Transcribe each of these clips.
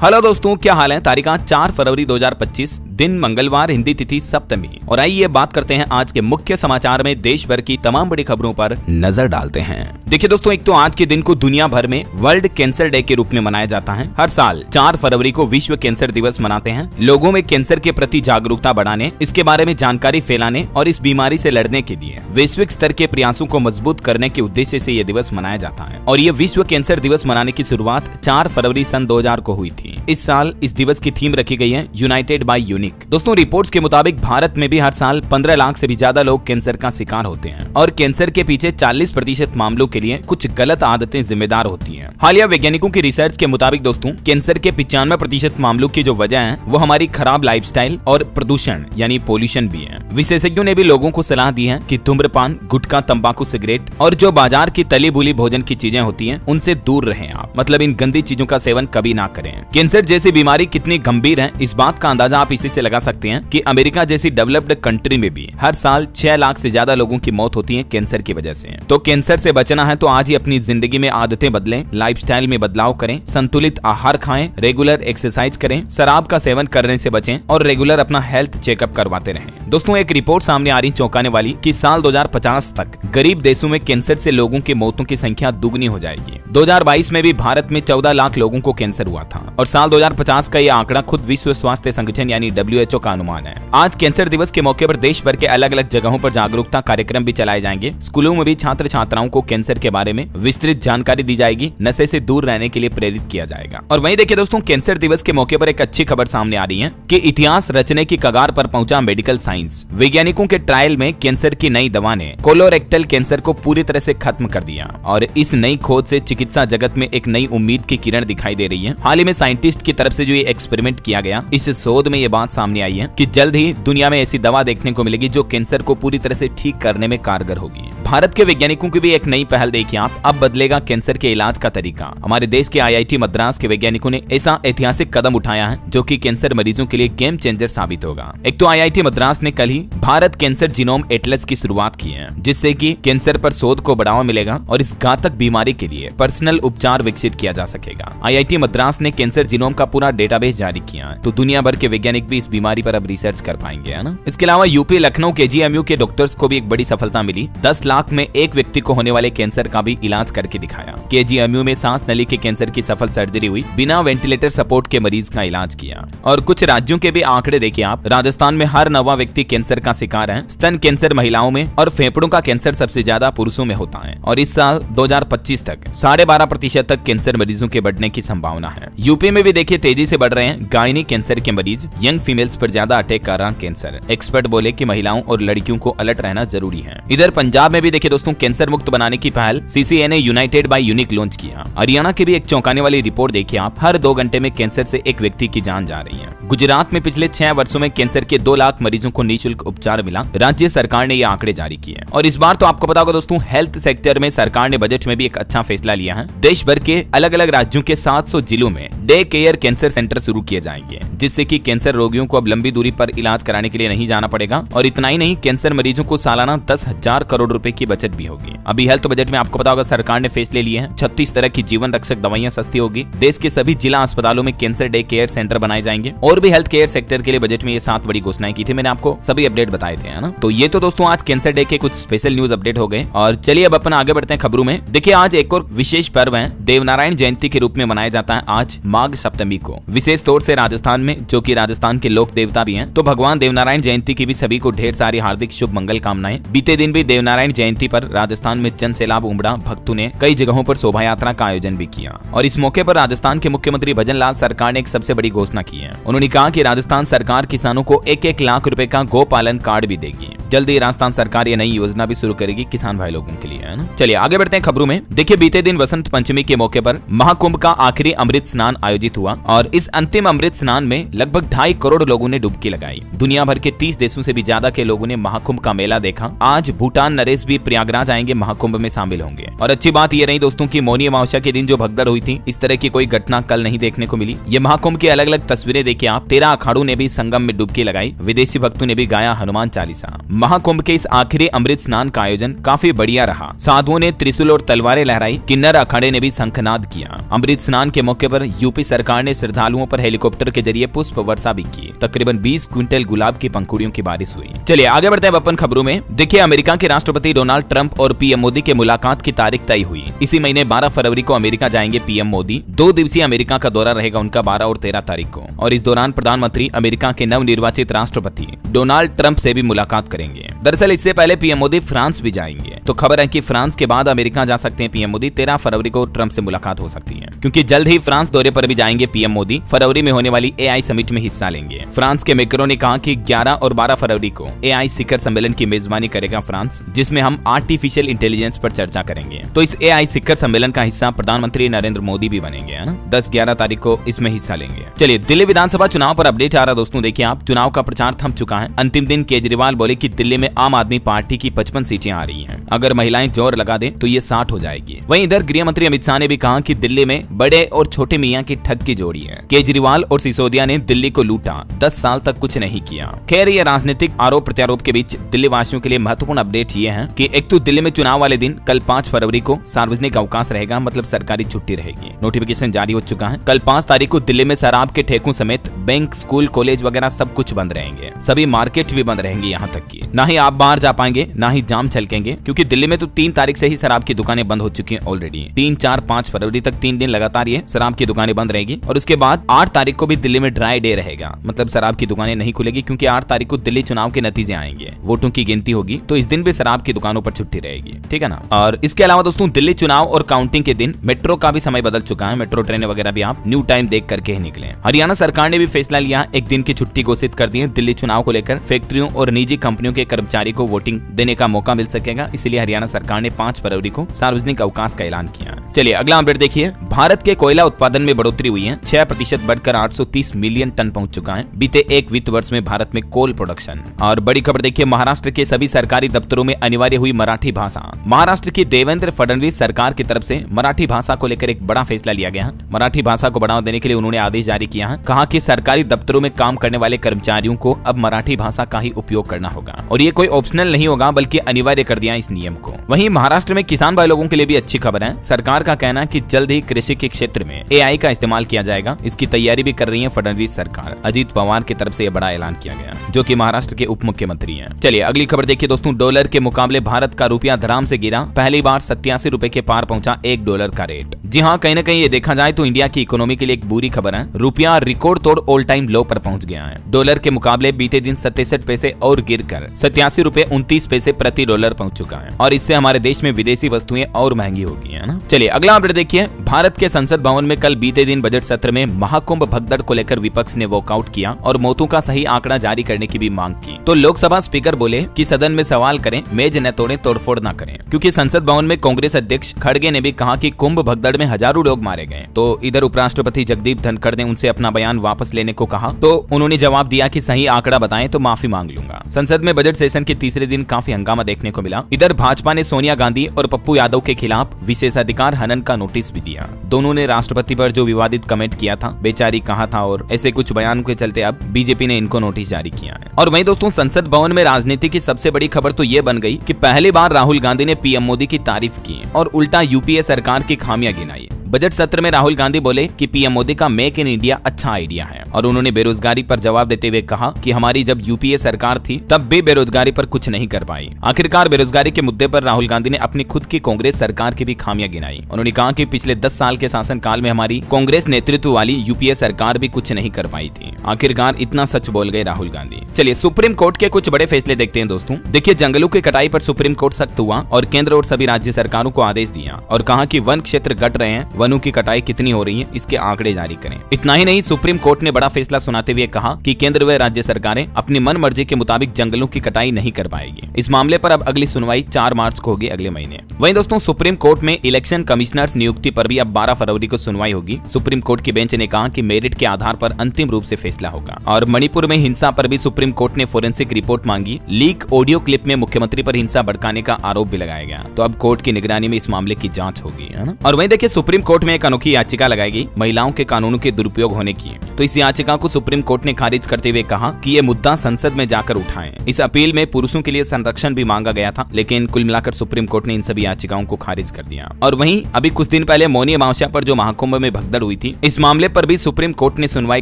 Hello दोस्तों, क्या हाल है। तारीख 4 फरवरी 2025, दिन मंगलवार, हिंदी तिथि सप्तमी। और आइए बात करते हैं आज के मुख्य समाचार में देश भर की तमाम बड़ी खबरों पर नजर डालते हैं। देखिए दोस्तों, एक तो आज के दिन को दुनिया भर में वर्ल्ड कैंसर डे के रूप में मनाया जाता है। हर साल 4 फरवरी को विश्व कैंसर दिवस मनाते हैं। लोगों में कैंसर के प्रति जागरूकता बढ़ाने, इसके बारे में जानकारी फैलाने और इस बीमारी से लड़ने के लिए वैश्विक स्तर के प्रयासों को मजबूत करने के उद्देश्य से यह दिवस मनाया जाता है। और ये विश्व कैंसर दिवस मनाने की शुरुआत 4 फरवरी सन 2000 को हुई थी। इस साल इस दिवस की थीम रखी गई है यूनाइटेड बाय यूनिक। दोस्तों, रिपोर्ट्स के मुताबिक भारत में भी हर साल 15 लाख से भी ज्यादा लोग कैंसर का शिकार होते हैं और कैंसर के पीछे 40% मामलों के लिए कुछ गलत आदतें जिम्मेदार होती हैं। हालिया वैज्ञानिकों की रिसर्च के मुताबिक दोस्तों, कैंसर के 95% मामलों की जो वजह है वो हमारी खराब लाइफस्टाइल और प्रदूषण यानी पोल्यूशन भी है। विशेषज्ञों ने भी लोगों को सलाह दी है कि धूम्रपान, गुटखा, तंबाकू, सिगरेट और जो बाजार की तली भुली भोजन की चीजें होती हैं उनसे दूर रहें आप। मतलब इन गंदी चीजों का सेवन कभी ना करें। कैंसर जैसी बीमारी कितनी गंभीर है, इस बात का अंदाजा आप इसी से लगा सकते हैं कि अमेरिका जैसी डेवलप्ड कंट्री में भी हर साल 6 लाख से ज्यादा लोगों की मौत होती है कैंसर की वजह से। तो कैंसर से बचना है तो आज ही अपनी जिंदगी में आदतें बदलें, लाइफस्टाइल में बदलाव करें, संतुलित आहार खाएं, रेगुलर एक्सरसाइज करें, शराब का सेवन करने से बचें और रेगुलर अपना हेल्थ चेकअप करवाते रहें। दोस्तों, एक रिपोर्ट सामने आ रही चौंकाने वाली कि साल 2050 तक गरीब देशों में कैंसर से लोगों की मौतों की संख्या दुगनी हो जाएगी। 2022 में भी भारत में 14 लाख लोगों को कैंसर हुआ था और साल 2050 का यह आंकड़ा खुद विश्व स्वास्थ्य संगठन यानी WHO का अनुमान है। आज कैंसर दिवस के मौके पर देश भर के अलग अलग जगहों पर जागरूकता कार्यक्रम भी चलाए जाएंगे। स्कूलों में भी छात्र छात्राओं को कैंसर के बारे में विस्तृत जानकारी दी जाएगी। नशे से दूर रहने के लिए प्रेरित किया जाएगा। और वहीं देखिए दोस्तों, कैंसर दिवस के मौके पर एक अच्छी खबर सामने आ रही है कि इतिहास रचने की कगार पर पहुंचा मेडिकल साइंस। वैज्ञानिकों के ट्रायल में कैंसर की नई दवा ने कोलोरेक्टल कैंसर को पूरी तरह से खत्म कर दिया और इस नई खोज से चिकित्सा जगत में एक नई उम्मीद की किरण दिखाई दे रही है। हाल ही में साइंटिस्ट की तरफ से जो ये एक्सपेरिमेंट किया गया, इस शोध में ये बात सामने आई है कि जल्द ही दुनिया में ऐसी दवा देखने को मिलेगी जो कैंसर को पूरी तरह से ठीक करने में कारगर होगी। भारत के वैज्ञानिकों की भी एक नई पहल देखिए आप, अब बदलेगा कैंसर के इलाज का तरीका। हमारे देश के IIT मद्रास के वैज्ञानिकों ने ऐसा ऐतिहासिक कदम उठाया है जो कि कैंसर मरीजों के लिए गेम चेंजर साबित होगा। एक तो IIT मद्रास ने कल ही भारत कैंसर जीनोम एटलस की शुरुआत की है, जिससे कि कैंसर पर शोध को बढ़ावा मिलेगा और इस घातक बीमारी के लिए पर्सनल उपचार विकसित किया जा सकेगा। IIT मद्रास ने कैंसर जीनोम का पूरा डेटाबेस जारी किया है, तो दुनिया भर के वैज्ञानिक भी इस बीमारी पर अब रिसर्च कर पाएंगे, है ना। इसके अलावा यूपी लखनऊ KGMU के डॉक्टर्स को भी एक बड़ी सफलता मिली। 10 लाख में एक व्यक्ति को होने वाले कैंसर का भी इलाज करके दिखाया। KGMU में सांस नली के कैंसर की सफल सर्जरी हुई, बिना वेंटिलेटर सपोर्ट के मरीज का इलाज किया। और कुछ राज्यों के भी आंकड़े देखिए आप, राजस्थान में हर 9वां व्यक्ति कैंसर का शिकार है। स्तन कैंसर महिलाओं में और फेफड़ों का कैंसर सबसे ज्यादा पुरुषों में होता है और इस साल 2025 तक 12.5% तक कैंसर मरीजों के बढ़ने की संभावना है। यूपी में भी देखिए तेजी से बढ़ रहे हैं गायनी कैंसर के मरीज। यंग फीमेल्स पर ज्यादा अटैक कर रहा कैंसर। एक्सपर्ट बोले कि महिलाओं और लड़कियों को अलर्ट रहना जरूरी है। इधर पंजाब में भी देखिए दोस्तों, कैंसर मुक्त बनाने की पहल CCA ने यूनाइटेड बाय यूनिक लॉन्च किया। हरियाणा की भी एक चौंकाने वाली रिपोर्ट देखिए आप, हर 2 घंटे में कैंसर से एक व्यक्ति की जान जा रही है। गुजरात में पिछले 6 वर्षों में कैंसर के 2 लाख मरीजों को निःशुल्क उपचार मिला। राज्य सरकार ने ये आंकड़े जारी किए। और इस बार तो आपको पता होगा दोस्तों, हेल्थ सेक्टर में सरकार ने बजट में भी एक अच्छा फैसला लिया है। देश भर के अलग अलग राज्यों के 700 जिलों में डे केयर कैंसर सेंटर शुरू किए जाएंगे, जिससे कि कैंसर रोगियों को अब लंबी दूरी पर इलाज कराने के लिए नहीं जाना पड़ेगा। और इतना ही नहीं, कैंसर मरीजों को सालाना 10,000 करोड़ रुपए की बचत भी होगी। अभी हेल्थ बजट में आपको पता होगा सरकार ने फैसले लिए हैं। 36 तरह की जीवन रक्षक दवाइयां सस्ती होगी। देश के सभी जिला अस्पतालों में कैंसर डे केयर सेंटर बनाए जाएंगे। और भी हेल्थ केयर सेक्टर के लिए बजट में ये 7 बड़ी घोषणाएं की थी। मैंने आपको सभी अपडेट बताए थे, है ना। तो ये तो दोस्तों आज कैंसर डे के कुछ स्पेशल न्यूज अपडेट हो गए। और चलिए अब अपन आगे बढ़ते हैं खबरों में। देखिए, आज एक और विशेष पर्व है, देवनारायण जयंती के रूप में मनाया जाता है आज माघ सप्तमी को। विशेष तौर से राजस्थान में, जो कि राजस्थान के लोक देवता भी हैं, तो भगवान देवनारायण जयंती की भी सभी को ढेर सारी हार्दिक शुभ मंगल कामनाएं। बीते दिन भी देवनारायण जयंती पर राजस्थान में जन सैलाब उमड़ा। भक्तों ने कई जगहों पर शोभा यात्रा का आयोजन भी किया। और इस मौके पर राजस्थान के मुख्यमंत्री भजन लाल सरकार ने एक सबसे बड़ी घोषणा की है। उन्होंने कहा कि राजस्थान सरकार किसानों को 1-1 लाख रुपए का गोपालन कार्ड भी देगी। जल्द ही राजस्थान सरकार ये नई योजना भी शुरू करेगी किसान भाई लोगों के लिए, है ना। चलिए आगे बढ़ते हैं खबरों में। देखिए, बीते दिन वसंत पंचमी के मौके पर महाकुंभ का आखिरी अमृत स्नान आयोजित हुआ और इस अंतिम अमृत स्नान में लगभग 2.5 करोड़ लोगों ने डुबकी लगाई। दुनिया भर के 30 देशों से भी ज्यादा के लोगों ने महाकुंभ का मेला देखा। आज भूटान नरेश भी प्रयागराज आएंगे, महाकुंभ में शामिल होंगे। और अच्छी बात ये रही दोस्तों की मौनी अमावस्या के दिन जो भगदड़ हुई थी, इस तरह की कोई घटना कल नहीं देखने को मिली। ये महाकुंभ की अलग अलग तस्वीरें देखिए आप। 13 अखाड़ों ने भी संगम में डुबकी लगाई। विदेशी भक्तों ने भी गाया हनुमान चालीसा। महाकुंभ के इस आखिरी अमृत स्नान का आयोजन काफी बढ़िया रहा। साधुओं ने त्रिशूल और तलवारें लहराई, किन्नर अखाड़े ने भी शंखनाद किया। अमृत स्नान के मौके पर यूपी सरकार ने श्रद्धालुओं पर हेलीकॉप्टर के जरिए पुष्प वर्षा भी की। तकरीबन 20 क्विंटल गुलाब की पंखुड़ियों की बारिश हुई। चलिए आगे बढ़ते हैं अपन खबरों में। देखिए, अमेरिका के राष्ट्रपति डोनाल्ड ट्रंप और पीएम मोदी के मुलाकात की तारीख तय हुई। इसी महीने 12 फरवरी को अमेरिका जाएंगे पीएम मोदी। 2 दिवसीय अमेरिका का दौरा रहेगा उनका 12 और 13 तारीख को, और इस दौरान प्रधानमंत्री अमेरिका के नवनिर्वाचित राष्ट्रपति डोनाल्ड ट्रंप से भी मुलाकात करेंगे। दरअसल इससे पहले पीएम मोदी फ्रांस भी जाएंगे। तो खबर है कि फ्रांस के बाद अमेरिका जा सकते हैं पीएम मोदी। 13 फरवरी को ट्रंप से मुलाकात हो सकती है, क्योंकि जल्द ही फ्रांस दौरे पर भी जाएंगे पीएम मोदी। फरवरी में होने वाली एआई समिट में हिस्सा लेंगे। फ्रांस के मैक्रों ने कहा कि 11 और 12 फरवरी को एआई शिखर सम्मेलन की मेजबानी करेगा फ्रांस, जिसमें हम आर्टिफिशियल इंटेलिजेंस पर चर्चा करेंगे। तो इस एआई शिखर सम्मेलन का हिस्सा प्रधानमंत्री नरेंद्र मोदी भी बनेंगे, है ना। 10-11 तारीख को इसमें हिस्सा लेंगे। चलिए, दिल्ली विधानसभा चुनाव पर अपडेट आ रहा दोस्तों। देखिए आप, चुनाव का प्रचार थम चुका है। अंतिम दिन केजरीवाल बोले कि दिल्ली में आम आदमी पार्टी की 55 सीटें आ रही हैं। अगर महिलाएं जोर लगा दें तो ये 60 हो जाएगी। वहीं इधर गृह मंत्री अमित शाह ने भी कहा कि दिल्ली में बड़े और छोटे मियां की ठग की जोड़ी है। केजरीवाल और सिसोदिया ने दिल्ली को लूटा, 10 साल तक कुछ नहीं किया। खैर, ये राजनीतिक आरोप प्रत्यारोप के बीच दिल्ली वासियों के लिए महत्वपूर्ण अपडेट ये है कि एक तो दिल्ली में चुनाव वाले दिन कल 5 फरवरी को सार्वजनिक अवकाश रहेगा, मतलब सरकारी छुट्टी रहेगी। नोटिफिकेशन जारी हो चुका है। कल 5 तारीख को दिल्ली में शराब के ठेकों समेत बैंक, स्कूल, कॉलेज वगैरह सब कुछ बंद रहेंगे। सभी मार्केट भी बंद रहेंगी, यहाँ तक की ना ही आप बाहर जा पाएंगे ना ही जाम छलकेंगे, क्योंकि दिल्ली में तो 3 तारीख से ही शराब की दुकानें बंद हो चुकी हैं ऑलरेडी। 3, 4, 5 फरवरी तक 3 दिन लगातार ये शराब की दुकानें बंद रहेगी। और उसके बाद 8 तारीख को भी दिल्ली में ड्राई डे रहेगा, मतलब शराब की दुकानें नहीं खुलेगी, क्योंकि 8 तारीख को दिल्ली चुनाव के नतीजे आएंगे, वोटों की गिनती होगी, तो इस दिन भी शराब की दुकानों पर छुट्टी रहेगी, ठीक है ना। और इसके अलावा दोस्तों, दिल्ली चुनाव और काउंटिंग के दिन मेट्रो का भी समय बदल चुका है। मेट्रो ट्रेनें वगैरह भी आप न्यू टाइम देख करके ही निकले। हरियाणा सरकार ने भी फैसला लिया, एक दिन की छुट्टी घोषित कर दी है। दिल्ली चुनाव को लेकर फैक्ट्रियों और निजी कंपनियों के कर्मचारी को वोटिंग देने का मौका मिल सकेगा, इसलिए हरियाणा सरकार ने 5 फरवरी को सार्वजनिक अवकाश का ऐलान किया। चलिए अगला अपडेट देखिए। भारत के कोयला उत्पादन में बढ़ोतरी हुई है, 6% बढ़कर 830 मिलियन टन पहुंच चुका है बीते एक वित्त वर्ष में भारत में कोल प्रोडक्शन। और बड़ी खबर देखिए, महाराष्ट्र के सभी सरकारी दफ्तरों में अनिवार्य हुई मराठी भाषा। महाराष्ट्र की देवेंद्र फडणवीस सरकार की तरफ से मराठी भाषा को लेकर एक बड़ा फैसला लिया गया है। मराठी भाषा को बढ़ावा देने के लिए उन्होंने आदेश जारी किया है। कहा कि सरकारी दफ्तरों में काम करने वाले कर्मचारियों को अब मराठी भाषा का ही उपयोग करना होगा, और ये कोई ऑप्शनल नहीं होगा बल्कि अनिवार्य कर दिया इस नियम को। वहीं महाराष्ट्र में किसान भाई लोगों के लिए भी अच्छी खबर है। सरकार का कहना है कि जल्द ही कृषि के क्षेत्र में एआई का इस्तेमाल किया जाएगा। इसकी तैयारी भी कर रही है फडणवीस सरकार। अजीत पवार की तरफ से यह बड़ा ऐलान किया गया, जो कि महाराष्ट्र के उप मुख्यमंत्री हैं। चलिए अगली खबर देखिए दोस्तों। डॉलर के मुकाबले भारत का रुपया धड़ाम से गिरा, पहली बार 87 रुपए के पार पहुंचा $1 का रेट। जी हाँ, कहीं न कहीं ये देखा जाए तो इंडिया की इकोनॉमी के लिए एक बुरी खबर है। रुपया रिकॉर्ड तोड़ ऑल टाइम लो पर पहुंच गया है। डॉलर के मुकाबले बीते दिन 67 पैसे और गिरकर 87 रुपए 29 पैसे प्रति डॉलर पहुंच चुका है, और इससे हमारे देश में विदेशी वस्तुएं और महंगी हो गई है ना। चलिए अगला अपडेट देखिए। भारत के संसद भवन में कल बीते दिन बजट सत्र में महाकुंभ भगदड़ को लेकर विपक्ष ने वॉकआउट किया और मौतों का सही आंकड़ा जारी करने की भी मांग की। तो लोकसभा स्पीकर बोले कि सदन में सवाल करें, मेज न तोड़ें, तोड़फोड़ न करें, क्योंकि संसद भवन में कांग्रेस अध्यक्ष खड़गे ने भी कहा कि कुंभ भगदड़ में हजारों लोग मारे गए। तो इधर उपराष्ट्रपति जगदीप धनखड़ ने उनसे अपना बयान वापस लेने को कहा, तो उन्होंने जवाब दिया कि सही आंकड़ा बताएं तो माफी मांग लूंगा। संसद में बजट सेशन के तीसरे दिन काफी हंगामा देखने को मिला। इधर भाजपा ने सोनिया गांधी और पप्पू यादव के खिलाफ विशेषाधिकार हनन का नोटिस भी दिया। दोनों ने राष्ट्रपति पर जो विवादित कमेंट किया था, बेचारी कहा था, और ऐसे कुछ बयान के चलते अब बीजेपी ने इनको नोटिस जारी किया है। और वहीं दोस्तों, संसद भवन में राजनीति की सबसे बड़ी खबर तो ये बन गई कि पहली बार राहुल गांधी ने पीएम मोदी की तारीफ की और उल्टा यूपीए सरकार की खामियां गिनाई। बजट सत्र में राहुल गांधी बोले कि पीएम मोदी का मेक इन इंडिया अच्छा आइडिया है, और उन्होंने बेरोजगारी पर जवाब देते हुए कहा कि हमारी जब यूपीए सरकार थी तब भी बेरोजगारी पर कुछ नहीं कर पाई। आखिरकार बेरोजगारी के मुद्दे पर राहुल गांधी ने अपनी खुद की कांग्रेस सरकार की भी खामियां गिनाई। उन्होंने कहा कि पिछले 10 साल के शासनकाल में हमारी कांग्रेस नेतृत्व वाली यूपीए सरकार भी कुछ नहीं कर पाई थी। आखिरकार इतना सच बोल गए राहुल गांधी। चलिए सुप्रीम कोर्ट के कुछ बड़े फैसले देखते हैं दोस्तों। देखिए, जंगलों की कटाई पर सुप्रीम कोर्ट सख्त हुआ और केंद्र और सभी राज्य सरकारों को आदेश दिया और कहा कि वन क्षेत्र घट रहे हैं, वनों की कटाई कितनी हो रही है, इसके आंकड़े जारी करें। इतना ही नहीं, सुप्रीम कोर्ट ने बड़ा फैसला सुनाते हुए कहा कि केंद्र व राज्य सरकारें अपनी मन मर्जी के मुताबिक जंगलों की कटाई नहीं कर पाएगी। इस मामले पर अब अगली सुनवाई 4 मार्च को होगी, अगले महीने। वहीं दोस्तों, सुप्रीम कोर्ट में इलेक्शन कमिश्नर्स नियुक्ति पर भी अब 12 फरवरी को सुनवाई होगी। सुप्रीम कोर्ट की बेंच ने कहा कि मेरिट के आधार पर अंतिम रूप से फैसला होगा। और मणिपुर में हिंसा पर भी सुप्रीम कोर्ट ने फोरेंसिक रिपोर्ट मांगी। लीक ऑडियो क्लिप में मुख्यमंत्री पर हिंसा भड़काने का आरोप भी लगाया गया। तो अब कोर्ट की निगरानी में इस मामले की जांच होगी, है ना। और वहीं देखिए, सुप्रीम कोर्ट में एक अनोखी याचिका लगाई गई महिलाओं के कानूनों के दुरुपयोग होने की। तो इस याचिका को सुप्रीम कोर्ट ने खारिज करते हुए कहा कि ये मुद्दा संसद में जाकर उठाएं। इस अपील में पुरुषों के लिए संरक्षण भी मांगा गया था, लेकिन कुल मिलाकर सुप्रीम कोर्ट ने इन सभी याचिकाओं को खारिज कर दिया। और वहीं अभी कुछ दिन पहले मौनी अमावस्या पर जो महाकुंभ में भगदड़ हुई थी, इस मामले पर भी सुप्रीम कोर्ट ने सुनवाई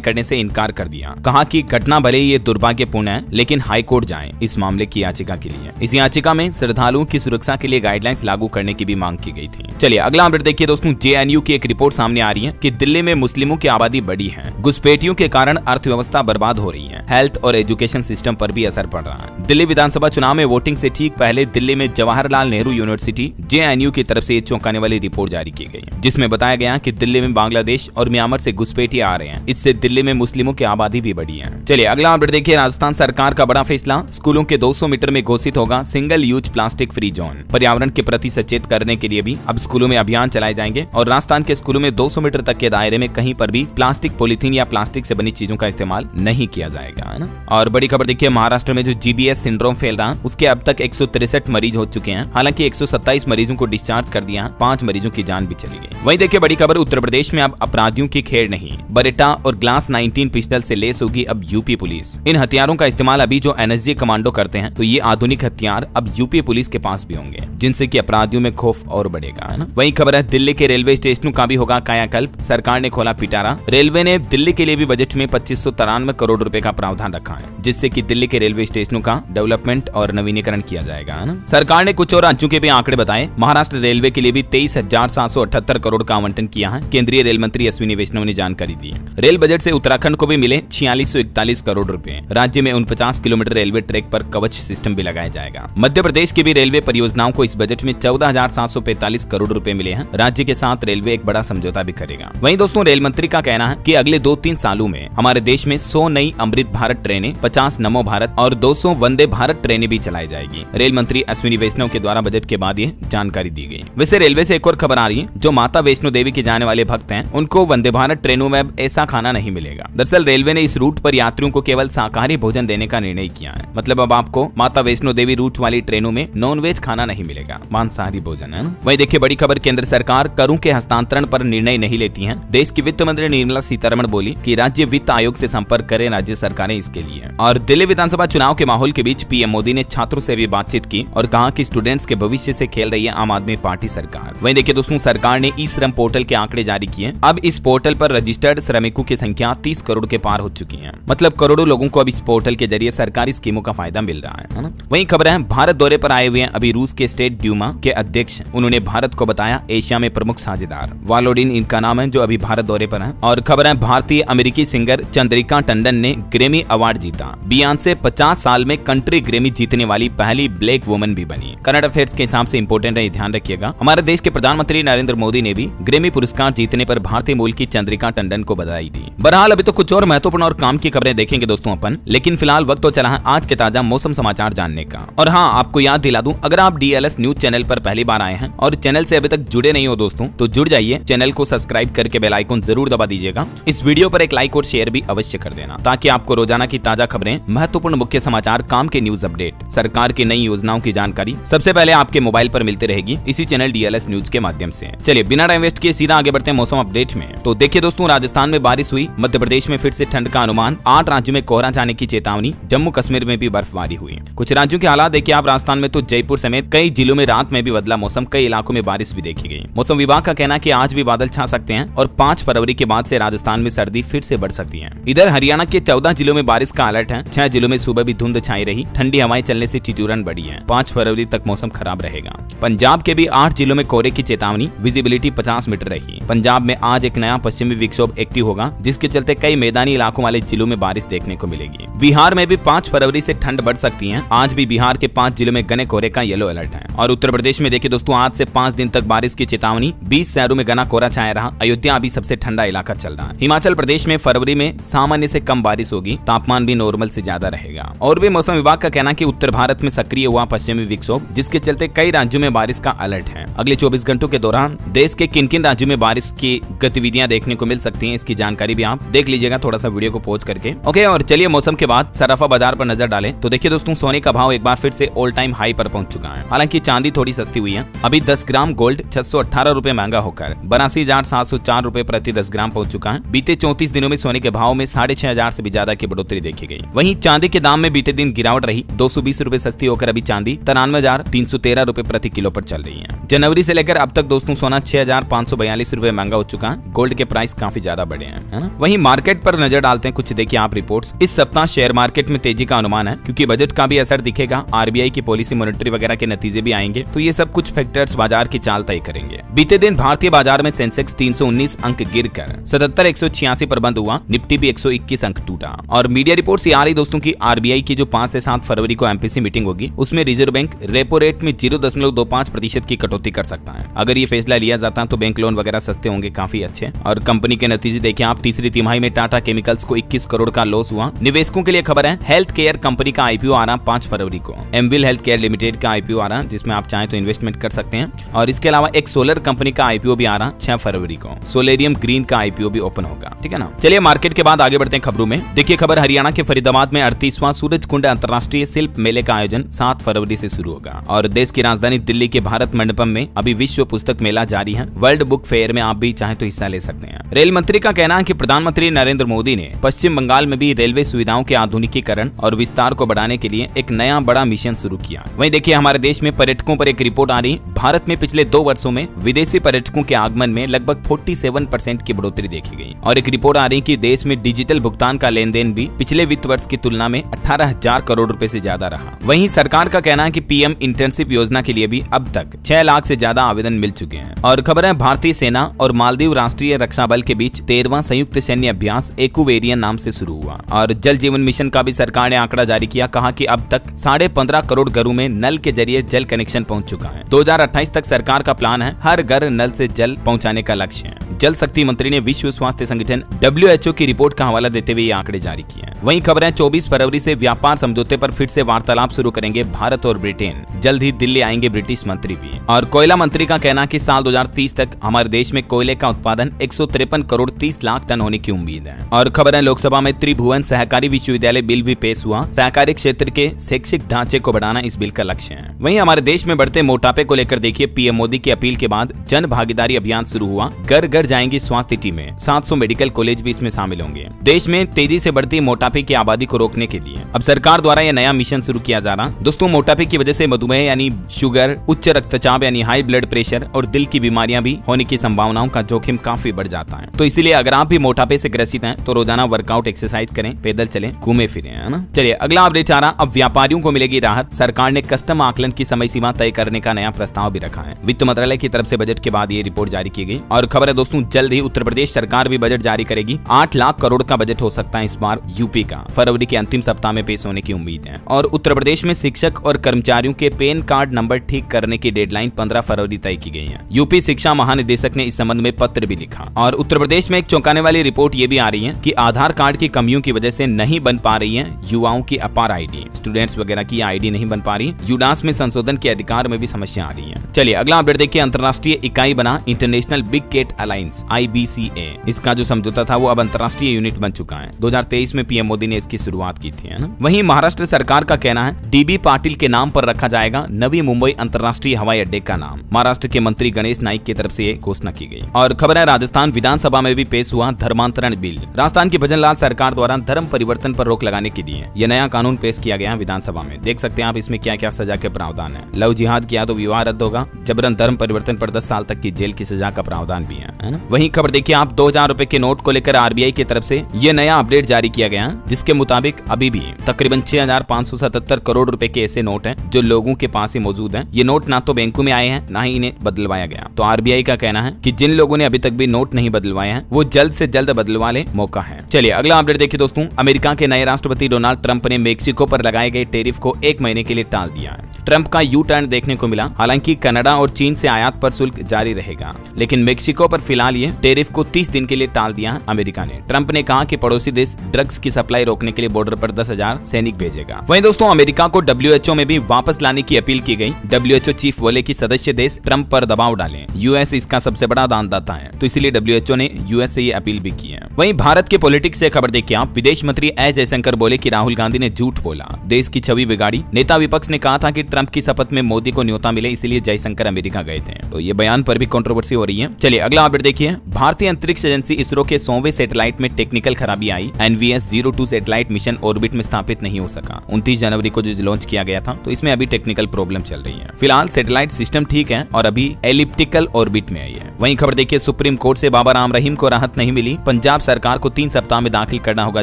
करने से इनकार कर दिया। कहा कि घटना भले ही ये दुर्भाग्यपूर्ण है, लेकिन हाई कोर्ट जाएं इस मामले की याचिका के लिए। इस याचिका में श्रद्धालुओं की सुरक्षा के लिए गाइडलाइंस लागू करने की भी मांग की गई थी। चलिए अगला अपडेट देखिए दोस्तों, जेएनयू की एक रिपोर्ट सामने आ रही है कि दिल्ली में मुस्लिमों की आबादी बढ़ी है। घुसपैठियों के कारण अर्थव्यवस्था बर्बाद हो रही है। हेल्थ और एजुकेशन सिस्टम पर भी असर पड़ रहा है। दिल्ली विधानसभा चुनाव में वोटिंग से ठीक पहले दिल्ली में जवाहरलाल नेहरू यूनिवर्सिटी जेएनयू की तरफ से एक चौंकाने वाली रिपोर्ट जारी की गई, जिसमें बताया गया कि दिल्ली में बांग्लादेश और म्यांमार से घुसपैठिए आ रहे हैं। इससे दिल्ली में मुस्लिमों की आबादी भी बढ़ी है। चलिए अगला अपडेट देखिए, राजस्थान सरकार का बड़ा फैसला, स्कूलों के 200 मीटर में घोषित होगा single use plastic free zone. पर्यावरण के प्रति सचेत करने के लिए भी अब स्कूलों में अभियान चलाए जाएंगे और राजस्थान के स्कूलों में 200 मीटर तक के दायरे में कहीं पर भी प्लास्टिक, पॉलीथीन या प्लास्टिक से बनी चीजों का इस्तेमाल नहीं किया जाएगा, है ना। और बड़ी खबर देखिए, महाराष्ट्र में जो जीबीएस सिंड्रोम फैल रहा, उसके अब तक 163 मरीज हो चुके हैं। हालांकि 127 मरीजों को डिस्चार्ज कर दिया, 5 मरीजों की जान भी चली गई। वहीं देखिए बड़ी खबर, उत्तर प्रदेश में अब अपराधियों की खेड़ नहीं, बरेटा और ग्लास 19 पिस्टल से लेस होगी अब यूपी पुलिस। इन हथियारों का इस्तेमाल अभी जो एनएसजी कमांडो करते हैं, तो ये आधुनिक हथियार अब यूपी पुलिस के पास भी होंगे, जिनसे कि अपराधियों में खौफ और बढ़ेगा, है ना। वहीं खबर है, दिल्ली के रेलवे स्टेशनों का भी होगा कायाकल्प, सरकार ने खोला पिटारा। रेलवे ने दिल्ली के लिए भी बजट में 2593 करोड़ रुपए का प्रावधान रखा है, जिससे कि दिल्ली के रेलवे स्टेशनों का डेवलपमेंट और नवीनीकरण किया जाएगा, है ना। सरकार ने कुछ और राज्यों के भी आंकड़े बताए। महाराष्ट्र रेलवे के लिए भी 23,778 करोड़ का आवंटन किया है। केंद्रीय रेल मंत्री अश्विनी वैष्णव ने जानकारी दी। रेल बजट से उत्तराखंड को भी मिले 4641 करोड़ रुपए। राज्य में 49 किलोमीटर रेलवे ट्रैक पर कवच सिस्टम भी लगाया जाएगा। मध्य प्रदेश की भी रेलवे परियोजनाओं को इस बजट में 14,745 करोड़ रुपए मिले हैं। राज्य के साथ रेलवे एक बड़ा समझौता भी करेगा। वहीं दोस्तों रेल मंत्री का कहना है कि अगले 2-3 सालों में हमारे देश में 100 नई अमृत भारत ट्रेनें, 50 नमो भारत और 200 वंदे भारत ट्रेनें भी चलाई जाएगी। रेल मंत्री अश्विनी वैष्णव के द्वारा बजट के बाद ये जानकारी दी गई। वैसे रेलवे से एक और खबर आ रही है, जो माता वैष्णो देवी के जाने वाले भक्त हैं, उनको वंदे भारत ट्रेनों में अब ऐसा खाना नहीं मिलेगा। दरअसल रेलवे ने इस रूट पर यात्रियों को केवल शाकाहारी भोजन देने का निर्णय किया है। मतलब अब आपको माता वैष्णो देवी रूट वाली ट्रेनों में नॉनवेज खाना नहीं मिलेगा, मांसाहारी भोजन, है ना। वहीं देखिए बड़ी खबर, केंद्र सरकार करों के हस्तांतरण पर निर्णय नहीं लेती है। देश की वित्त मंत्री निर्मला सीतारमण बोली कि राज्य वित्त आयोग से संपर्क करें राज्य सरकारें इसके लिए। और दिल्ली विधानसभा चुनाव के माहौल के बीच पीएम मोदी ने छात्रों से भी बातचीत की और कहा कि स्टूडेंट्स के भविष्य से खेल रही है आम आदमी पार्टी सरकार। वहीं देखिए दोस्तों, सरकार ने ई श्रम पोर्टल के आंकड़े जारी किए। अब इस पोर्टल पर रजिस्टर्ड श्रमिकों की संख्या 30 करोड़ के पार हो चुकी है। मतलब करोड़ों लोगों को अब इस पोर्टल के जरिए सरकारी स्कीमों का फायदा मिल रहा है ना। वहीं खबर है, भारत दौरे पर आए हुए हैं अभी रूस के स्टेट ड्यूमा के अध्यक्ष। उन्होंने भारत को बताया एशिया में प्रमुख साझेदार। वालोडिन इनका नाम है, जो अभी भारत दौरे पर है। और खबर है, भारतीय अमेरिकी सिंगर चंद्रिका टंडन ने ग्रेमी अवार्ड जीता। बियॉन्से 50 साल में कंट्री ग्रेमी जीतने वाली पहली ब्लैक वुमन भी बनी। करंट अफेयर्स के हिसाब से इंपोर्टेंट है, ध्यान रखिएगा। हमारे देश के प्रधानमंत्री नरेंद्र मोदी ने भी ग्रेमी पुरस्कार जीतने पर भारतीय मूल की चंद्रिका टंडन को बधाई दी। बहरहाल अभी तो कुछ और महत्वपूर्ण और काम की खबरें देखेंगे दोस्तों अपन, लेकिन फिलहाल वक्त तो चला है आज के ताजा मौसम समाचार जानने का। और हाँ, आपको याद दिला दूं, अगर आप डीएलएस न्यूज चैनल पर पहली बार आए हैं और चैनल से अभी तक जुड़े नहीं हो दोस्तों, तो जुड़ जाइए। चैनल को सब्सक्राइब करके बेल आइकन जरूर दबा दीजिएगा। इस वीडियो पर एक लाइक और शेयर भी अवश्य कर देना, ताकि आपको रोजाना की ताजा खबरें, महत्वपूर्ण मुख्य समाचार, काम के न्यूज अपडेट, सरकार की नई योजनाओं की जानकारी सबसे पहले आपके मोबाइल पर मिलती रहेगी इसी चैनल डीएलएस न्यूज के माध्यम से। चलिए बिना टाइम वेस्ट किए सीधा आगे बढ़ते हैं मौसम अपडेट में। तो देखिए दोस्तों, राजस्थान में बारिश हुई, मध्य प्रदेश में फिर से ठंड का अनुमान, 8 राज्यों में कोहरा जाने की चेतावनी, जम्मू कश्मीर में भी बर्फबारी हुई। कुछ राज्यों के हालात देखिए आप, राजस्थान में तो जयपुर समेत कई जिलों में रात में भी बदला मौसम, कई इलाकों में बारिश भी देखी गई। मौसम विभाग का कहना है कि आज भी बादल छा सकते हैं और 5 फरवरी के बाद से राजस्थान में सर्दी फिर से बढ़ सकती है। इधर हरियाणा के 14 जिलों में बारिश का अलर्ट है। 6 जिलों में सुबह भी धुंध छाई रही, ठंडी हवाएं चलने से ठिठुरन बढ़ी है। 5 फरवरी तक मौसम खराब रहेगा। पंजाब के भी 8 जिलों में कोहरे की चेतावनी, विजिबिलिटी 50 मीटर रही। पंजाब में आज एक नया पश्चिमी विक्षोभ एक्टिव होगा, जिसके चलते कई मैदानी इलाकों वाले जिलों में बारिश देखने को मिलेगी। बिहार में भी 5 फरवरी से ठंड बढ़ सकती है। आज भी बिहार के 5 जिलों में घने कोहरे का येलो अलर्ट है। और उत्तर प्रदेश में देखिए दोस्तों, आज से 5 दिन तक बारिश की चेतावनी, 20 शहरों में घना कोहरा छाया रहा। अयोध्या अभी सबसे ठंडा इलाका चल रहा है। हिमाचल प्रदेश में फरवरी में सामान्य से कम बारिश होगी, तापमान भी नॉर्मल से ज्यादा रहेगा। और भी मौसम विभाग का कहना कि उत्तर भारत में सक्रिय हुआ पश्चिमी विक्षोभ, जिसके चलते कई राज्यों में बारिश का अलर्ट है। अगले 24 घंटों के दौरान देश के किन किन राज्यों में बारिश की गतिविधियां देखने को मिल सकती हैं, इसकी जानकारी भी आप देख लीजिएगा थोड़ा सा वीडियो को पॉज करके। ओके, और चलिए मौसम के बाद सराफा बाजार पर नजर डालें। तो देखिए दोस्तों, सोने का भाव एक बार फिर से ऑल टाइम हाई पर पहुंच चुका है। हालांकि चांदी थोड़ी सस्ती हुई है। अभी 10 ग्राम गोल्ड 618 रुपए महंगा होकर होकर 82,704 रुपए प्रति 10 ग्राम पहुंच चुका है। बीते 34 दिनों में सोने के भाव में 6,500 से भी ज्यादा की बढ़ोतरी देखी गई। वहीं चांदी के दाम में बीते दिन गिरावट रही, 220 रुपए सस्ती होकर अभी चांदी 93,313 रुपए प्रति किलो पर चल रही है। जनवरी से लेकर अब तक दोस्तों सोना 6,542 रुपए महंगा हो चुका है। गोल्ड के प्राइस काफी ज्यादा बढ़े हैं, है ना। वहीं मार्केट पर नजर डालते हैं, कुछ देखिए आप रिपोर्ट्स। इस सप्ताह शेयर मार्केट में तेजी का अनुमान है, क्योंकि बजट का भी असर दिखेगा, आरबीआई की पॉलिसी मॉनेटरी वगैरह के नतीजे भी आएंगे, तो ये सब कुछ फैक्टर्स बाजार की चाल तय करेंगे। बीते दिन भारतीय बाजार में सेंसेक्स 319 अंक गिरकर 77,186 पर बंद हुआ। निफ्टी भी 121 अंक टूटा। और मीडिया रिपोर्ट से आ रही दोस्तों की आरबीआई की जो 5 से 7 फरवरी को एमपीसी मीटिंग होगी, उसमें रिजर्व बैंक रेपो रेट में 0.25% की कटौती कर सकता है। अगर ये फैसला लिया जाता है तो बैंक लोन वगैरह सस्ते होंगे, काफी अच्छे। और कंपनी के नतीजे देखिए आप, तीसरी तिमाही में टाटा केमिकल्स को 21 करोड़ का लॉस हुआ। निवेशकों के लिए खबर है, हेल्थ केयर कंपनी का आईपीओ आ रहा 5 फरवरी को। एमविल हेल्थ केयर लिमिटेड का आईपीओ आ रहा, जिसमें आप चाहें तो इन्वेस्टमेंट कर सकते हैं। और इसके अलावा एक सोलर कंपनी का आईपीओ भी आ रहा 6 फरवरी को। सोलेरियम ग्रीन का आईपीओ भी ओपन होगा, ठीक है ना। चलिए मार्केट के बाद आगे बढ़ते हैं खबरों में। देखिए खबर, हरियाणा के फरीदाबाद में 38वां सूरजकुंड अंतर्राष्ट्रीय शिल्प मेले का आयोजन 7 फरवरी से शुरू होगा। और देश की राजधानी दिल्ली के भारत मंडपम में अभी विश्व पुस्तक मेला जारी है। वर्ल्ड बुक फेयर में आप भी चाहे तो हिस्सा ले सकते हैं। रेल मंत्री का कहना है कि प्रधानमंत्री नरेंद्र मोदी ने पश्चिम बंगाल में भी रेलवे सुविधाओं के आधुनिकीकरण और विस्तार को बढ़ाने के लिए एक नया बड़ा मिशन शुरू किया। वहीं देखिए हमारे देश में पर्यटकों पर एक रिपोर्ट आ रही, भारत में पिछले 2 वर्षों में विदेशी पर्यटकों के आगमन में लगभग 47% की बढ़ोतरी देखी गई। और एक रिपोर्ट आ रही कि देश में डिजिटल भुगतान का लेन देन भी पिछले वित्त वर्ष की तुलना में 18,000 करोड़ रुपए से ज्यादा रहा। वहीं सरकार का कहना है कि पीएम इंटर्नशिप योजना के लिए भी अब तक 6 लाख से ज्यादा आवेदन मिल चुके हैं। और खबर है, भारतीय सेना और मालदीव राष्ट्रीय रक्षा बल के बीच 13वां संयुक्त सैन्य अभ्यास एक्वेरियन नाम से शुरू हुआ। और जल जीवन मिशन का भी सरकार ने आंकड़ा जारी किया, कहा कि अब तक 15.5 करोड़ घरों में नल के जरिए जल कनेक्शन पहुंच चुका है। 2028 तक सरकार का प्लान है हर घर नल से जल पहुंचाने का लक्ष्य है। जल शक्ति मंत्री ने विश्व स्वास्थ्य संगठन WHO की रिपोर्ट का हवाला देते हुए ये आंकड़े जारी किए हैं। वहीं खबर है, 24 फरवरी से व्यापार समझौते पर फिर से वार्तालाप शुरू करेंगे भारत और ब्रिटेन। जल्द ही दिल्ली आएंगे ब्रिटिश मंत्री भी। और कोयला मंत्री का कहना कि साल 2030 तक हमारे देश में कोयले का उत्पादन 153 करोड़ 30 लाख टन होने की उम्मीद है। और खबर है, लोकसभा में त्रिभुवन सहकारी विश्वविद्यालय बिल भी पेश हुआ। सहकारी क्षेत्र के शैक्षिक ढांचे को बढ़ाना इस बिल का लक्ष्य है। वहीं हमारे देश में बढ़ते मोटापे को लेकर देखिए, पीएम मोदी की अपील के बाद जन भागीदारी अभियान शुरू हुआ। घर घर जाएंगी स्वास्थ्य टीमें, 700 मेडिकल कॉलेज भी इसमें शामिल होंगे। देश में तेजी से बढ़ती मोटापे की आबादी को रोकने के लिए अब सरकार द्वारा यह नया मिशन शुरू किया जा रहा। दोस्तों मोटापे की वजह से मधुमेह यानी शुगर, उच्च रक्तचाप यानी हाई ब्लड प्रेशर और दिल की बीमारियां भी होने की संभावनाओं का जोखिम काफी बढ़ जाता है। तो इसीलिए अगर आप भी मोटापे से ग्रसित हैं तो रोजाना वर्कआउट, एक्सरसाइज करें, पैदल चलें, घूमे फिरें, है ना। चलिए अगला अपडेट आ रहा, अब व्यापारियों को मिलेगी राहत। सरकार ने कस्टम आकलन की समय सीमा तय करने का नया प्रस्ताव भी रखा है। वित्त मंत्रालय की तरफ से बजट के बाद ये रिपोर्ट जारी की गई। और खबर है दोस्तों, जल्द ही उत्तर प्रदेश सरकार भी बजट जारी करेगी। 8 लाख करोड़ का बजट हो सकता है इस बार यूपी का। फरवरी के अंतिम सप्ताह में पेश होने की उम्मीद है। और उत्तर प्रदेश में शिक्षक और कर्मचारियों के पैन कार्ड नंबर ठीक करने की डेडलाइन 15 फरवरी तय की गई है। यूपी शिक्षा महानिदेशक ने इस संबंध में पत्र भी लिखा। और उत्तर प्रदेश में एक चौंकाने वाली रिपोर्ट ये भी आ रही है कि आधार कार्ड की कमियों की वजह से नहीं बन पा रही है युवाओं की अपार आईडी। स्टूडेंट्स वगैरह की आईडी नहीं बन पा रही। यूडास में संशोधन के अधिकार में भी समस्या आ रही है। चलिए अगला अपडेट देखिए, अंतर्राष्ट्रीय इकाई बना international big cat alliance IBCA। इसका जो समझौता था वो अब अंतर्राष्ट्रीय यूनिट बन चुका है। 2023 में पीएम मोदी ने इसकी शुरुआत की थी, है ना। वहीं महाराष्ट्र सरकार का कहना है DB पाटिल के नाम पर रखा जाएगा नवी मुंबई अंतर्राष्ट्रीय हवाई अड्डे का नाम। महाराष्ट्र के मंत्री गणेश नाइक की तरफ से ये घोषणा की गई। और खबर है, राजस्थान विधानसभा में भी पेश हुआ धर्मांतरण बिल। राजस्थान की भजनलाल सरकार द्वारा धर्म परिवर्तन पर रोक लगाने के लिए यह नया कानून पेश किया गया विधानसभा में। देख सकते हैं आप इसमें क्या क्या सजा के प्रावधान है। लव जिहाद किया तो विवाह रद्द होगा। जबरन धर्म परिवर्तन पर 10 साल तक की जेल की सजा का प्रावधान भी है ना। वहीं खबर देखिए आप, 2000 रुपए के नोट को लेकर आरबीआई की तरफ से ये नया अपडेट जारी किया गया, जिसके मुताबिक अभी भी तकरीबन 6,577 करोड़ रुपए के ऐसे नोट हैं जो लोगों के पास ही मौजूद हैं। ये नोट ना तो बैंकों में आए हैं, ना ही इन्हें बदलवाया गया। तो आरबीआई का कहना है कि जिन लोगों ने अभी तक भी नोट नहीं बदलवाए हैं वो जल्द से जल्द बदलवा ले, मौका है। चलिए अगला अपडेट देखिए दोस्तों, अमेरिका के नए राष्ट्रपति डोनाल्ड ट्रंप ने मेक्सिको पर लगाए गए टैरिफ को 1 महीने के लिए टाल दिया है। ट्रंप का यू टर्न देखने को मिला। हालांकि कनाडा और चीन से आयात पर शुल्क जारी रहेगा, लेकिन मेक्सिको पर फिलहाल ये टैरिफ को 30 दिन के लिए टाल दिया अमेरिका ने। ट्रंप ने कहा कि पड़ोसी देश ड्रग्स की सप्लाई रोकने के लिए बॉर्डर पर 10,000 सैनिक भेजेगा। वहीं दोस्तों अमेरिका को WHO में भी वापस लाने की अपील की गई। WHO चीफ बोले कि सदस्य देश ट्रंप पर दबाव डालें। यूएस इसका सबसे बड़ा दानदाता है, तो इसीलिए WHO ने यूएस से ये अपील भी की है। वहीं भारत के पॉलिटिक्स से खबर देखिए आप, विदेश मंत्री एस जयशंकर बोले कि राहुल गांधी ने झूठ बोला, देश की छवि बिगाड़ी। नेता विपक्ष ने कहा था कि ट्रंप की शपथ में मोदी को न्योता मिले, इसीलिए जयशंकर अमेरिका गए थे। तो ये बयान पर भी कंट्रोवर्सी हो रही है। चलिए अगला अपडेट देखिए। भारतीय अंतरिक्ष एजेंसी इसरो के 100वें सैटेलाइट में टेक्निकल खराबी आई। NVS-02 सैटेलाइट मिशन ऑर्बिट में स्थापित नहीं हो सका। 29 जनवरी को जो लॉन्च किया गया था, तो इसमें अभी टेक्निकल प्रॉब्लम चल रही है। फिलहाल सैटेलाइट सिस्टम ठीक है और अभी एलिप्टिकल ऑर्बिट में आई है। वहीं खबर देखिए, सुप्रीम कोर्ट से बाबा राम रहीम को राहत नहीं मिली। पंजाब सरकार को 3 सप्ताह में दाखिल करना होगा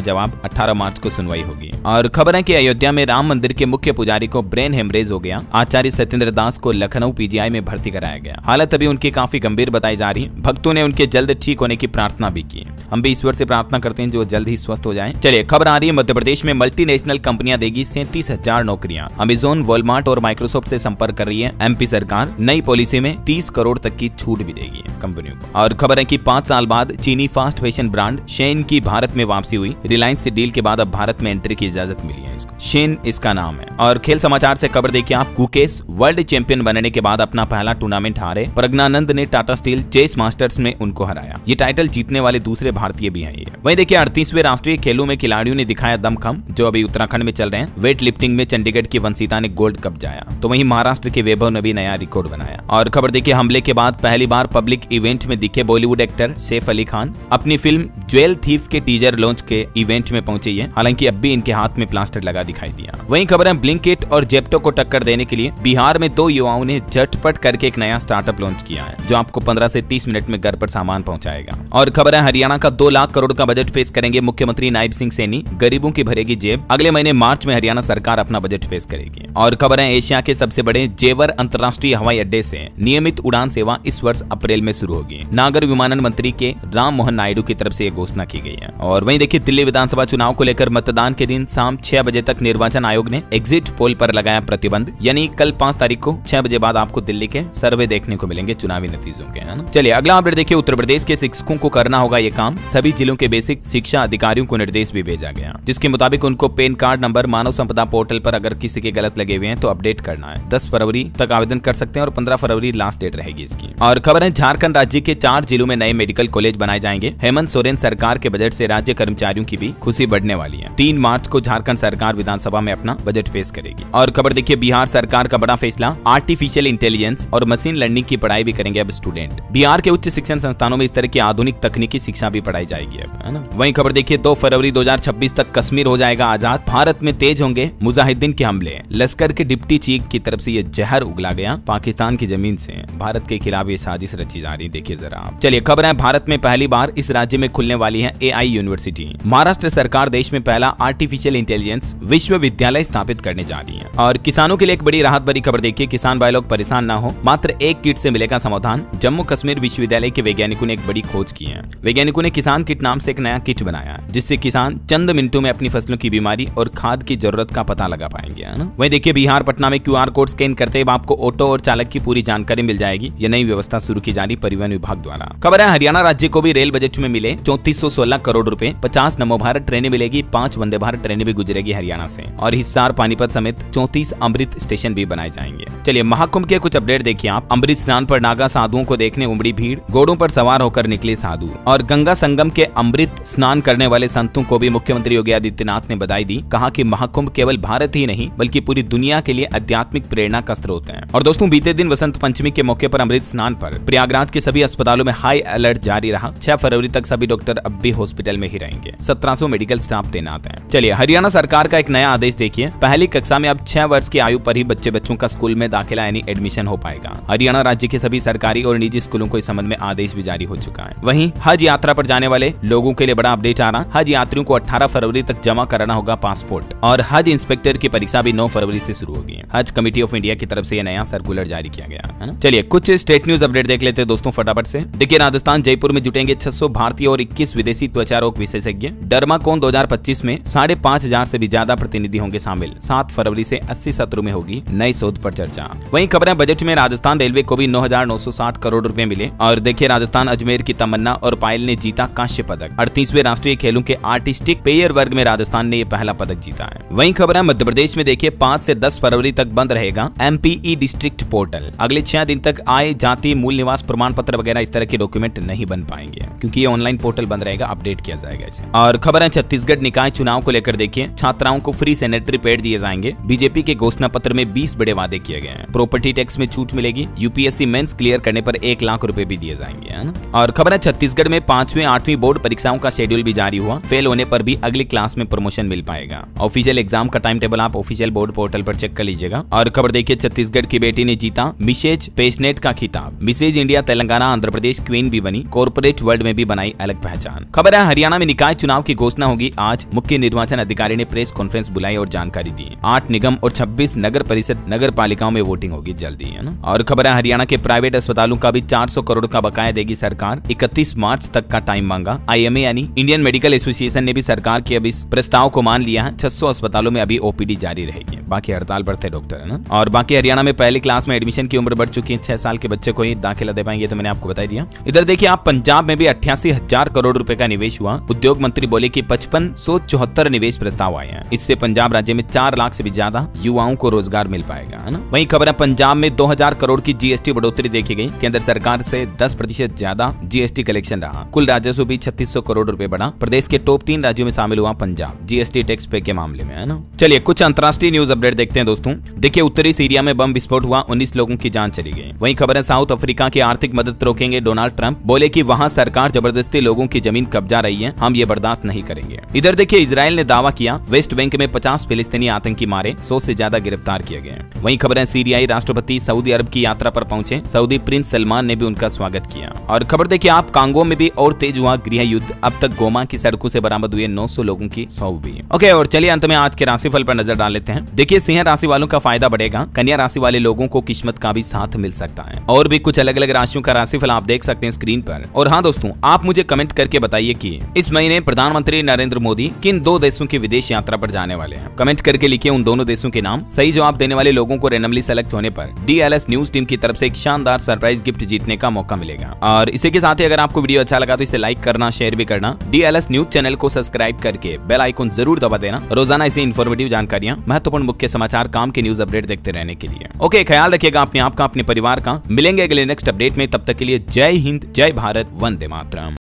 जवाब। 18 मार्च को सुनवाई होगी। और खबर है कि अयोध्या में राम मंदिर के मुख्य पुजारी को ब्रेन हेमरेज हो गया। आचार्य सत्येंद्र दास को लखनऊ PGI में भर्ती कराया गया। हालत अभी उनकी काफी गंभीर बताई जा रही है। भक्तों ने उनके जल्द ठीक होने की प्रार्थना भी की। हम भी ईश्वर से प्रार्थना करते हैं जो जल्द ही स्वस्थ हो जाएं। चलिए खबर आ रही है, मध्य प्रदेश में मल्टीनेशनल कंपनियां देगी 37,000 नौकरियां। अमेजोन, वॉलमार्ट और माइक्रोसॉफ्ट से संपर्क कर रही है MP सरकार। नई पॉलिसी में 30 करोड़ तक की छूट भी देगी कंपनियों को। और खबर है कि 5 साल बाद चीनी फास्ट फैशन ब्रांड शेन की भारत में वापसी हुई। रिलायंस से डील के बाद अब भारत में एंट्री की इजाजत मिली है इसको। शेन इसका नाम है। और खेल समाचार से खबर देखिए आप। गुकेश वर्ल्ड चैंपियन बनने के बाद अपना पहला टूर्नामेंट हारे। प्रज्ञानंद ने टाटा स्टील चेस मास्टर्स में उनको हराया। ये टाइटल जीतने वाले दूसरे भारतीय भी हैं। वहीं देखिए 38वें राष्ट्रीय खेलों में खिलाड़ियों ने दिखाया दमखम, जो अभी उत्तराखंड में चल रहे हैं। वेट लिफ्टिंग में चंडीगढ़ की वंशिता ने गोल्ड कप जाया, तो वहीं महाराष्ट्र के वैभव ने भी नया रिकॉर्ड बनाया। और खबर देखिए, हमले के बाद पहली बार पब्लिक इवेंट में दिखे बॉलीवुड एक्टर सैफ अली खान। अपनी फिल्म ज्वेल थीफ के टीजर लॉन्च के इवेंट में पहुंचे हैं। हालांकि अब भी इनके हाथ में प्लास्टर लगा दिखाई दिया। वहीं खबर है, ब्लिंकिट और जेप्टो को टक्कर देने के लिए बिहार में 2 युवाओं ने झटपट करके एक नया स्टार्टअप लॉन्च किया है, जो आपको 15 से 30 मिनट में घर पर सामान पहुंचाएगा। और खबर है, हरियाणा का 2 लाख करोड़ का बजट पेश करेंगे मुख्यमंत्री नायब सिंह सैनी। गरीबों की भरेगी जेब। अगले महीने मार्च में हरियाणा सरकार अपना बजट पेश करेगी। और खबर है, एशिया के सबसे बड़े जेवर अंतर्राष्ट्रीय हवाई अड्डे से नियमित उड़ान सेवा इस वर्ष अप्रैल में शुरू होगी। नागर विमानन मंत्री के राम मोहन नायडू की तरफ से यह घोषणा की गई है। और वहीं देखिए, दिल्ली विधानसभा चुनाव को लेकर मतदान के दिन शाम 6 बजे तक निर्वाचन आयोग ने एग्जिट पोल पर लगाया प्रतिबंध। यानी कल 5 तारीख को 6 बजे बाद आपको दिल्ली के सर्वे देखने को मिलेंगे चुनावी नतीजों के, है ना। चलिए अगला अपडेट देखिए। उत्तर प्रदेश के शिक्षकों को करना होगा ये काम। सभी जिलों के बेसिक शिक्षा अधिकारियों को निर्देश भी भेजा गया, जिसके मुताबिक उनको पैन कार्ड नंबर मानव संपदा पोर्टल पर अगर किसी के गलत लगे हुए हैं तो अपडेट करना है। 10 फरवरी तक आवेदन कर सकते हैं और 15 फरवरी लास्ट डेट रहेगी इसकी। और खबर है, झारखंड राज्य के 4 जिलों में नए मेडिकल कॉलेज बनाए जाएंगे। हेमंत सोरेन सरकार के बजट से राज्य कर्मचारियों की भी खुशी बढ़ने वाली है। 3 मार्च को झारखंड सरकार विधानसभा में अपना बजट पेश करेगी। और खबर देखिए, बिहार सरकार का बड़ा फैसला, आर्टिफिशियल इंटेलिजेंस और मशीन लर्निंग की पढ़ाई भी करेंगे अब स्टूडेंट। बिहार के उच्च शिक्षण संस्थानों में इस तरह की आधुनिक तकनीकी शिक्षा भी पढ़ाई जाएगी अब, है ना। वहीं खबर देखिए, 2 फरवरी 2026 तक कश्मीर हो जाएगा आजाद। भारत में तेज होंगे मुजाहिदीन के हमले। लश्कर के डिप्टी चीफ की तरफ से ये जहर उगला गया पाकिस्तान की जमीन से। भारत के खिलाफ ये साजिश रची जा रही, देखिए जरा आप। चलिए खबर है, भारत में पहली बार इस राज्य में खुलने वाली है AI यूनिवर्सिटी। महाराष्ट्र सरकार देश में पहला आर्टिफिशियल इंटेलिजेंस विश्वविद्यालय स्थापित करने जा रही है। और किसानों के लिए एक बड़ी राहत भरी खबर देखिए, किसान भाई लोग परेशान ना हो, मात्र एक किट से मिलेगा समाधान। जम्मू कश्मीर विश्वविद्यालय के वैज्ञानिकों ने एक बड़ी खोज की है। वैज्ञानिकों ने किसान किट नाम से एक नया किट बनाया, जिससे किसान चंद मिनटों में अपनी फसलों की बीमारी और खाद की जरूरत का पता लगा पाएंगे, है ना। वहीं देखिए, बिहार पटना में QR कोड स्कैन करते हुए आपको ऑटो और चालक की पूरी जानकारी मिल जाएगी। ये नई व्यवस्था शुरू की जा रही परिवहन विभाग द्वारा। खबर है, हरियाणा राज्य को भी रेल बजट में मिले 3416 करोड़ रुपए। 50 नमो भारत ट्रेनें मिलेगी, 5 वंदे भारत ट्रेनें भी गुजरेगी हरियाणा से। और हिसार, पानीपत समेत 34 अमृत स्टेशन भी बनाए जाएंगे। चलिए महाकुंभ के कुछ अपडेट देखिए आप। अमृत स्नान पर नागा साधुओं को देखने उमड़ी भीड़। घोड़ों पर सवार होकर निकले साधु। और गंगा संगम के अमृत स्नान करने वाले संतों को भी मुख्यमंत्री योगी आदित्यनाथ ने बधाई दी। कहा कि महाकुंभ केवल भारत ही नहीं बल्कि पूरी दुनिया के लिए आध्यात्मिक प्रेरणा का स्रोत है। और दोस्तों, बीते दिन वसंत पंचमी के मौके पर अमृत स्नान पर प्रयागराज के सभी अस्पतालों में हाई अलर्ट जारी रहा। 6 फरवरी तक सभी डॉक्टर अब भी हॉस्पिटल में ही रहेंगे। 1700 मेडिकल स्टाफ तैनात है। चलिए हरियाणा सरकार का एक नया आदेश देखिए। पहली कक्षा में अब 6 वर्ष की आयु पर ही बच्चों का स्कूल में दाखिला यानी एडमिशन हो पाएगा। हरियाणा राज्य के सभी सरकारी और निजी स्कूलों को इस संबंध में आदेश भी जारी हो चुका है। वहीं हज यात्रा पर जाने वाले लोगों के लिए बड़ा अपडेट आ रहा। हज यात्रियों को 18 फरवरी तक जमा कराना होगा पासपोर्ट। और हज इंस्पेक्टर की परीक्षा भी 9 फरवरी से शुरू होगी। हज कमेटी ऑफ इंडिया की तरफ से यह नया सर्कुलर जारी किया गया है ना। चलिए कुछ स्टेट न्यूज अपडेट देख लेते हैं दोस्तों फटाफट से। देखिए, राजस्थान जयपुर में जुटेंगे 600 भारतीय और 21 विदेशी त्वचा रोग विशेषज्ञ। डर्माकोन 2025 में 5,500 से भी ज्यादा प्रतिनिधि होंगे शामिल। 7 फरवरी से 80 सत्रों में होगी नई शोध पर चर्चा। वहीं खबरें, बजट में राजस्थान रेलवे को भी 9,960 करोड़ रुपए मिले। और देखिए, राजस्थान अजमेर की तमन्ना और पायल ने जीता कांस्य पदक। 38वें राष्ट्रीय खेलों के आर्टिस्टिक पेयर वर्ग में राजस्थान ने यह पहला पदक जीता है। वहीं खबर है, मध्य प्रदेश में देखिए 5 से 10 फरवरी तक बंद रहेगा MPE डिस्ट्रिक्ट पोर्टल। अगले 6 दिन तक आय, जाति, मूल निवास प्रमाण पत्र वगैरह इस तरह के डॉक्यूमेंट नहीं बन पाएंगे, क्योंकि ये ऑनलाइन पोर्टल बंद रहेगा, अपडेट किया जाएगा इसे। और खबर है, छत्तीसगढ़ निकाय चुनाव को लेकर देखिए, छात्राओं को फ्री सैनिटरी पैड दिए जाएंगे। बीजेपी के घोषणा पत्र में 20 बड़े वादे किए गए हैं। प्रॉपर्टी टैक्स में छूट मिलेगी, यूपीएससी मेंस क्लियर करने पर 1 लाख रुपए भी दिए जाएंगे, है ना। और खबर है छत्तीसगढ़ में 5वीं 8वीं बोर्ड परीक्षाओं का शेड्यूल भी जारी हुआ। फेल होने पर भी अगली क्लास में प्रमोशन मिल पाएगा। ऑफिशियल एग्जाम का टाइम टेबल आप ऑफिशियल बोर्ड पोर्टल पर चेक कर लीजिएगा। और खबर देखिए छत्तीसगढ़ की बेटी ने जीता मिसेज पेशनेट का खिताब। Mrs India Telangana Andhra Pradesh queen भी बनी, कॉर्पोरेट वर्ल्ड में भी बनाई अलग पहचान। खबर है हरियाणा में निकाय चुनाव की घोषणा होगी आज। मुख्य निर्वाचन अधिकारी ने प्रेस कॉन्फ्रेंस बुलाई और जानकारी दी। 8 निगम और 26 नगर परिषद नगर पालिकाओं में वोटिंग होगी जल्दी, है ना। और खबर है हरियाणा के प्राइवेट अस्पतालों का भी 400 करोड़ का बकाया देगी सरकार। 31 मार्च तक का टाइम मांगा। आईएमए यानी इंडियन मेडिकल एसोसिएशन ने भी सरकार के अब इस प्रस्ताव को मान लिया है। 600 अस्पतालों में अभी ओपीडी जारी रहेगी, बाकी हड़ताल पर थे डॉक्टर, है ना। और बाकी हरियाणा में पहली क्लास में एडमिशन की उम्र बढ़ चुकी है। 6 साल के बच्चे को ही दाखिला दे पाएंगे, तो मैंने आपको बता दिया। इधर देखिए आप पंजाब में भी 88,000 करोड़ रुपए का निवेश हुआ। उद्योग मंत्री बोले कि 5574 निवेश प्रस्ताव आए हैं। इससे पंजाब राज्य में 4 लाख से भी ज्यादा युवाओं को रोजगार मिल पाएगा, है ना। वहीं खबर है पंजाब में 2000 करोड़ की जीएसटी बढ़ोतरी देखी गई। केंद्र सरकार से 10% ज्यादा जीएसटी कलेक्शन रहा। कुल राजस्व भी 3600 करोड़ रुपए बढ़ा। प्रदेश के टॉप 3 राज्यों में शामिल हुआ पंजाब जीएसटी टैक्स पे के मामले में, है ना। चलिए कुछ अंतर्राष्ट्रीय न्यूज अपडेट देखते हैं दोस्तों। देखिए उत्तरी सीरिया में बम विस्फोट हुआ, 19 लोगों की जान चली गई। वहीं खबर है साउथ अफ्रीका की आर्थिक मदद रोकेंगे डोनाल्ड ट्रंप। बोले कि वहां सरकार जबरदस्ती लोगों की जमीन कब्जा रही है, हम ये बर्दाश्त नहीं करेंगे। इधर देखिए इजराइल ने दावा किया वेस्ट बैंक में 50 फिलिस्तीनी आतंकी मारे, 100 से ज्यादा गिरफ्तार किए गए। वहीं खबर है सीरियाई राष्ट्रपति सऊदी अरब की यात्रा पर पहुंचे। सऊदी प्रिंस सलमान ने भी उनका स्वागत किया। और खबर देखिए आप कांगो में भी और तेज हुआ गृह युद्ध। अब तक गोमा की सड़कों से बरामद हुए 900 लोगों की शव भी। ओके, और चलिए अंत में आज के राशिफल पर नजर डाल लेते हैं। देखिए सिंह राशि वालों का फायदा बढ़ेगा। कन्या राशि वाले लोगों को किस्मत का भी साथ मिल सकता है। और भी कुछ अलग अलग राशियों का राशिफल आप देख सकते हैं स्क्रीन पर। और हाँ दोस्तों, आप मुझे कमेंट करके बताइए कि इस महीने प्रधानमंत्री नरेंद्र मोदी किन 2 देशों की विदेश यात्रा पर जाने वाले हैं। कमेंट करके लिखिए उन दोनों देशों के नाम। सही जवाब देने वाले लोगों को रैंडमली सेलेक्ट होने पर डीएलएस न्यूज टीम की तरफ से एक शानदार सरप्राइज गिफ्ट जीतने का मौका मिलेगा। और इसी के साथ ही अगर आपको वीडियो अच्छा लगा तो इसे लाइक करना, शेयर भी करना। डीएलएस न्यूज चैनल को सब्सक्राइब करके बेल आइकन जरूर दबा देना। रोजाना ऐसी इन्फॉर्मेटिव जानकारियां, महत्वपूर्ण मुख्य समाचार, काम के न्यूज अपडेट देखते रहने के लिए। ओके, ख्याल रखिएगा अपने आप का, अपने परिवार का। मिलेंगे अगले नेक्स्ट अपडेट में, तब तक के लिए जय हिंद, जय भारत, वंदे मातरम।